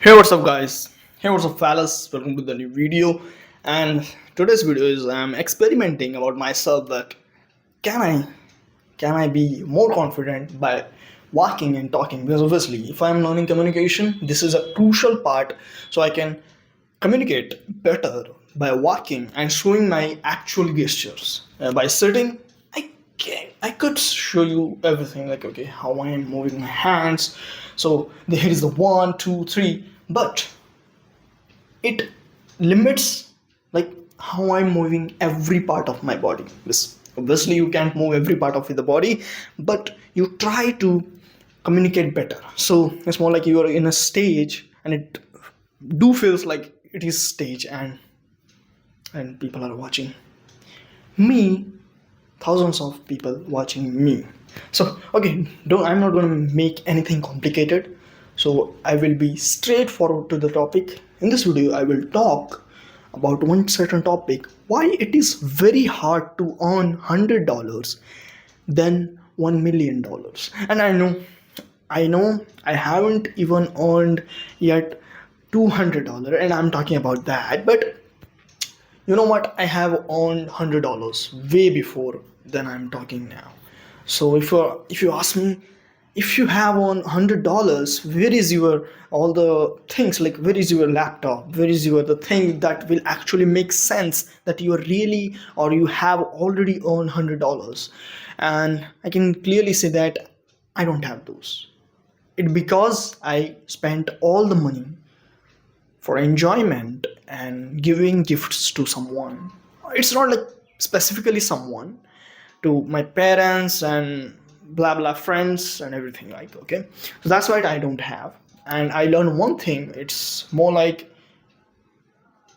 Hey, what's up, guys? Hey, what's up, fellas? Welcome to the new video. And today's video is I'm experimenting about myself that can I can I be more confident by walking and talking? Because obviously, if I'm learning communication, this is a crucial part, so I can communicate better by walking and showing my actual gestures. By sitting, I could show you everything like okay how I am moving my hands. So here is the one, two, three, but it limits like how I'm moving every part of my body. This obviously you can't move every part of the body, but you try to communicate better. So it's more like you are in a stage, and it do feels like it is stage, and people are watching me, thousands of people watching me. So okay, don't I'm not going to make anything complicated, so I will be straightforward to the topic. In this video I will talk about one certain topic, why it is very hard to earn $100 than $1 million. And I know I haven't even earned yet $200, and I'm talking about that, but you know what, I have earned $100 way before than I'm talking now. So if you ask me, if you have earned $100, where is your all the things, like where is your laptop, where is your the thing that will actually make sense that you are really or you have already earned $100? And I can clearly say that I don't have those. It because I spent all the money for enjoyment and giving gifts to someone. It's not like specifically someone, to my parents and blah blah friends and everything, like okay. So that's what I don't have. And I learned one thing, it's more like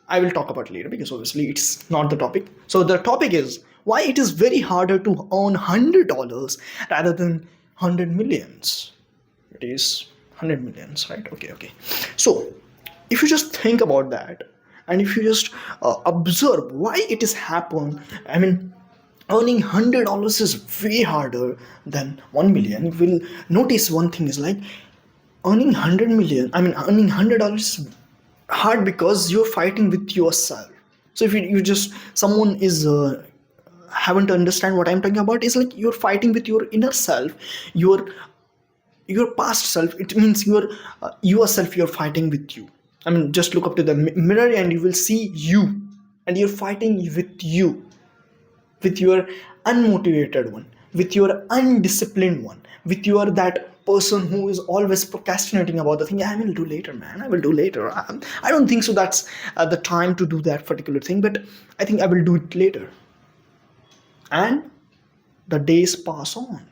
I will talk about later because obviously it's not the topic. So the topic is why it is very harder to earn $100 rather than 100 millions. It is 100 millions, right? Okay. So if you just think about that, and if you just observe why it is happen, I mean, earning $100 is way harder than 1 million. You will notice one thing is like earning 100 million. I mean, earning $100 is hard because you're fighting with yourself. So if you just someone is haven't understand what I'm talking about, is like you're fighting with your inner self, your past self. It means yourself, you're fighting with you. I mean, just look up to the mirror and you will see you, and you're fighting with you, with your unmotivated one, with your undisciplined one, with your that person who is always procrastinating about the thing. I will do later, man, I will do later. I don't think so that's the time to do that particular thing, but I think I will do it later. And the days pass on,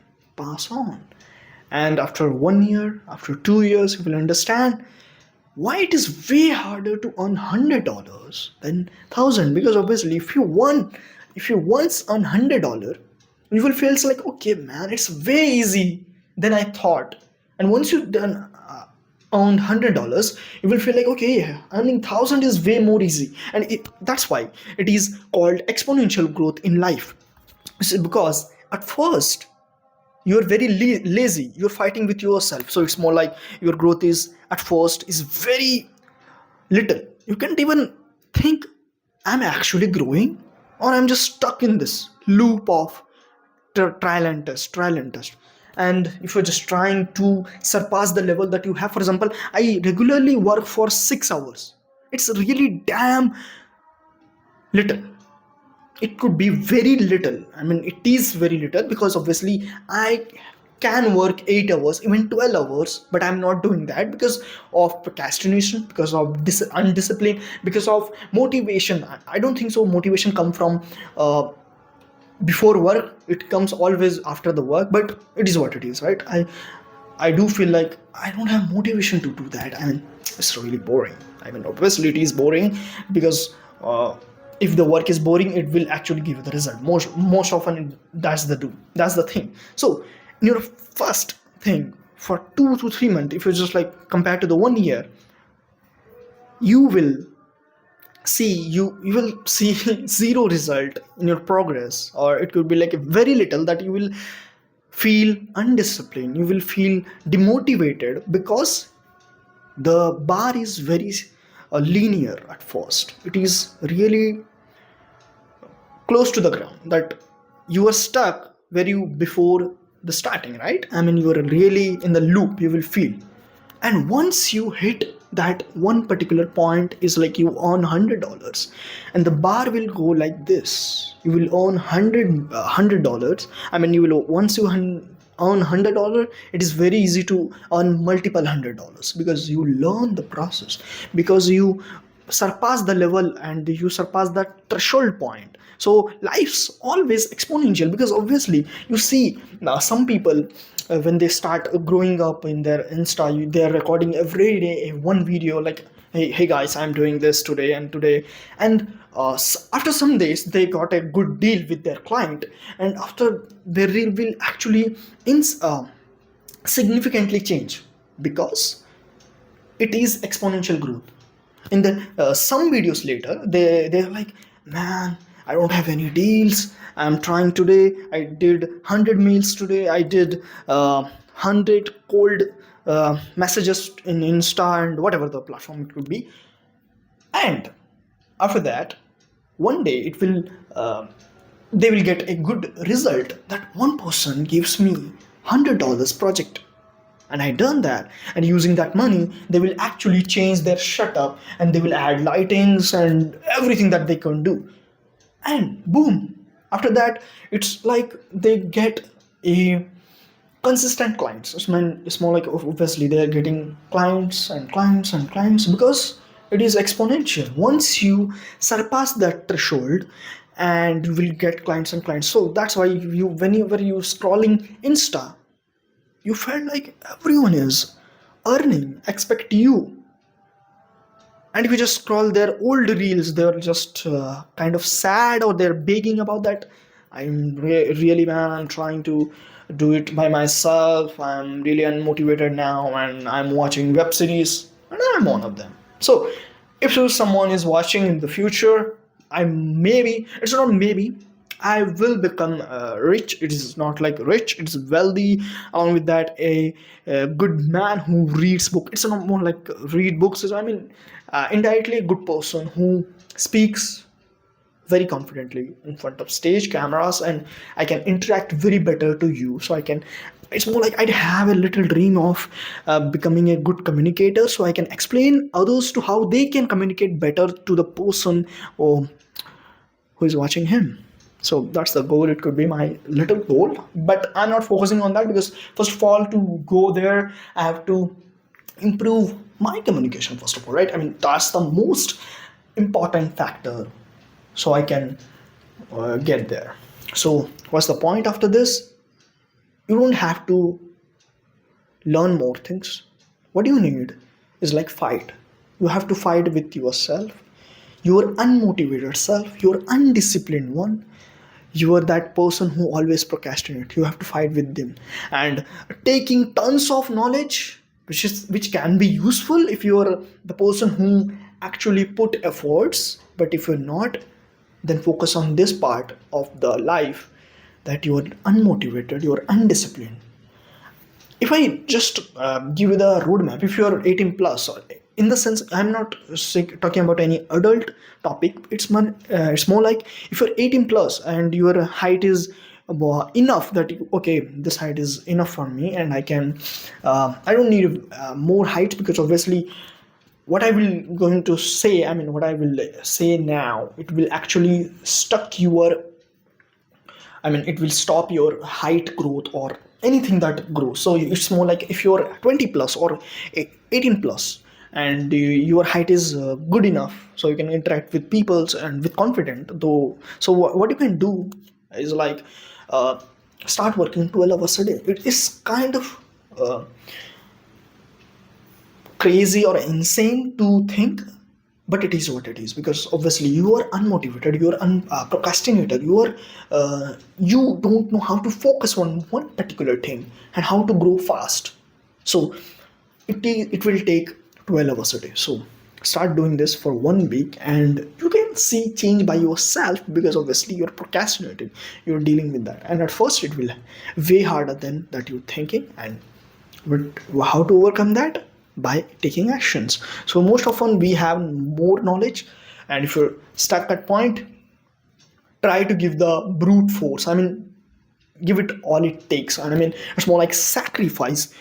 and after 1 year, after 2 years, you will understand why it is way harder to earn $100 than 1,000. Because obviously if you once earn $100, you will feel like okay man, it's way easy than I thought. And once you done earned $100, you will feel like okay, yeah, earning 1,000 is way more easy. And that's why it is called exponential growth in life. This is because at first you're very lazy, you're fighting with yourself, so it's more like your growth is at first is very little. You can't even think I'm actually growing, or I'm just stuck in this loop of trial and test. And if you're just trying to surpass the level that you have, for example, I regularly work for 6 hours. It's really damn little. It could be very little. I mean, it is very little because obviously I can work 8 hours, even 12 hours, but I'm not doing that because of procrastination, because of undiscipline, because of motivation. I don't think so motivation come from before work, it comes always after the work, but it is what it is, right? I do feel like I don't have motivation to do that. I mean, it's really boring. I mean, obviously it is boring because if the work is boring, it will actually give you the result. Most often, that's the thing. So, in your first thing for 2 to 3 months, if you just like compare to the 1 year, you will you will see zero result in your progress, or it could be like very little, that you will feel undisciplined, you will feel demotivated because The bar is very linear at first. It is really close to the ground, that you are stuck where you before the starting, right? I mean, you are really in the loop, you will feel. And once you hit that one particular point, is like you earn $100, and the bar will go like this. You will earn $100. I mean, you will, once you earn $100, it is very easy to earn multiple $100, because you learn the process, because you surpass the level and you surpass that threshold point. So life's always exponential, because obviously you see some people, when they start growing up in their insta, they're recording every day one video, like, hey guys, I'm doing this today and today. And after some days they got a good deal with their client, and after their reel will actually significantly change, because it is exponential growth. And then some videos later, they're like, man, I don't have any deals, I'm trying today, I did 100 meals today, I did 100 cold messages in Insta and whatever the platform it could be. And after that, one day it will they will get a good result, that one person gives me $100 project, and I done that. And using that money, they will actually change their setup, and they will add lightings and everything that they can do. And boom, after that, it's like they get a consistent clients. It's more like, obviously they are getting clients and clients and clients, because it is exponential. Once you surpass that threshold, and you will get clients and clients. So that's why you, whenever you scrolling Insta, you felt like everyone is earning expect you. And if you just scroll their old reels, they're just kind of sad, or they're begging about that, really, man, I'm trying to do it by myself, I'm really unmotivated now, and I'm watching web series, and I'm one of them. So if someone is watching in the future, it's not maybe, I will become rich. It is not like rich, it's wealthy. Along with that, a good man who reads book. It's not more like read books. I mean, indirectly a good person who speaks very confidently in front of stage cameras, and I can interact very better to you. So I can. It's more like I'd have a little dream of becoming a good communicator, so I can explain others to how they can communicate better to the person or who is watching him. So that's the goal. It could be my little goal, but I'm not focusing on that, because first of all, to go there, I have to improve my communication first of all, right? I mean, that's the most important factor, so I can get there. So what's the point after this? You don't have to learn more things. What you need is like fight. You have to fight with yourself, your unmotivated self, your undisciplined one. You are that person who always procrastinate. You have to fight with them, and taking tons of knowledge, which can be useful if you are the person who actually put efforts. But if you're not, then focus on this part of the life, that you are unmotivated, you are undisciplined. If I just give you the roadmap, if you're 18 plus, in the sense, I'm not talking about any adult topic. It's more like, if you're 18 plus and your height is enough, that okay, this height is enough for me, and I can I don't need more height, because obviously what I will say now, it will actually stuck your, I mean, it will stop your height growth or anything that grows. So it's more like, if you're 20 plus or 18 plus, and your height is good enough, so you can interact with people and with confident though. So what you can do is like, uh, start working 12 hours a day. It is kind of crazy or insane to think, but it is what it is, because obviously you are unmotivated, you are procrastinator, you don't know how to focus on one particular thing and how to grow fast. So it will take 12 hours a day. So start doing this for 1 week, and you can see change by yourself, because obviously you're procrastinating, you're dealing with that, and at first it will way harder than that you're thinking. And how to overcome that? by taking actions. So most often we have more knowledge, and if you're stuck at point, try to give the brute force. I mean, give it all it takes. And I mean, it's more like sacrifice.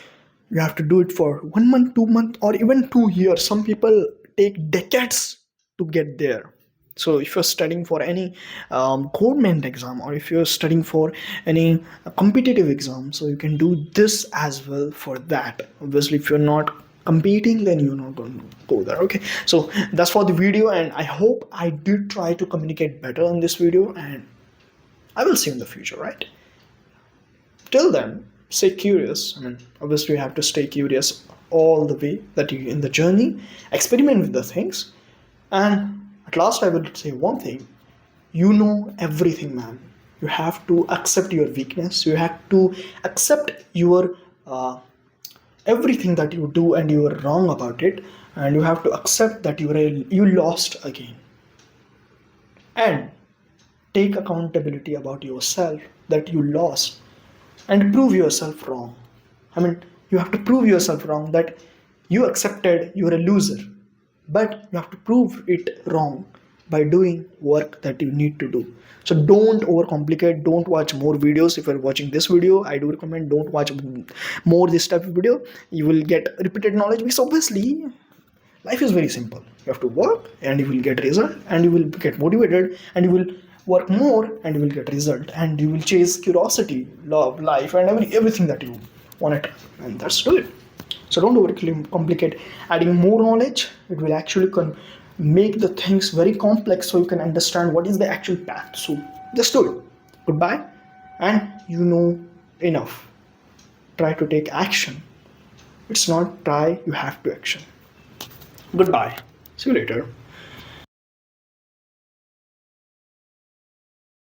You have to do it for 1 month, 2 months, or even 2 years. Some people take decades to get there. So if you're studying for any government exam, or if you're studying for any competitive exam, so you can do this as well for that. Obviously, if you're not competing, then you're not going to go there. Okay, so that's for the video, and I hope I did try to communicate better in this video, and I will see you in the future, right? Till then, stay curious. I mean, obviously, you have to stay curious all the way that you in the journey, experiment with the things, and at last, I will say one thing: you know everything, man. You have to accept your weakness. You have to accept your everything that you do, and you are wrong about it, and you have to accept that you lost again, and take accountability about yourself that you lost, and prove yourself wrong. I mean, you have to prove yourself wrong that you accepted you're a loser, but you have to prove it wrong by doing work that you need to do. So don't overcomplicate. Don't watch more videos. If you're watching this video, I do recommend don't watch more this type of video. You will get repeated knowledge, because obviously life is very simple. You have to work and you will get result, and you will get motivated, and you will work more and you will get result, and you will chase curiosity, love, life, and everything that you want it, and that's do it. So don't overcomplicate. Adding more knowledge, it will actually make the things very complex, so you can understand what is the actual path. So just do it. Goodbye, and you know enough. Try to take action. It's not try, you have to action. Goodbye. See you later.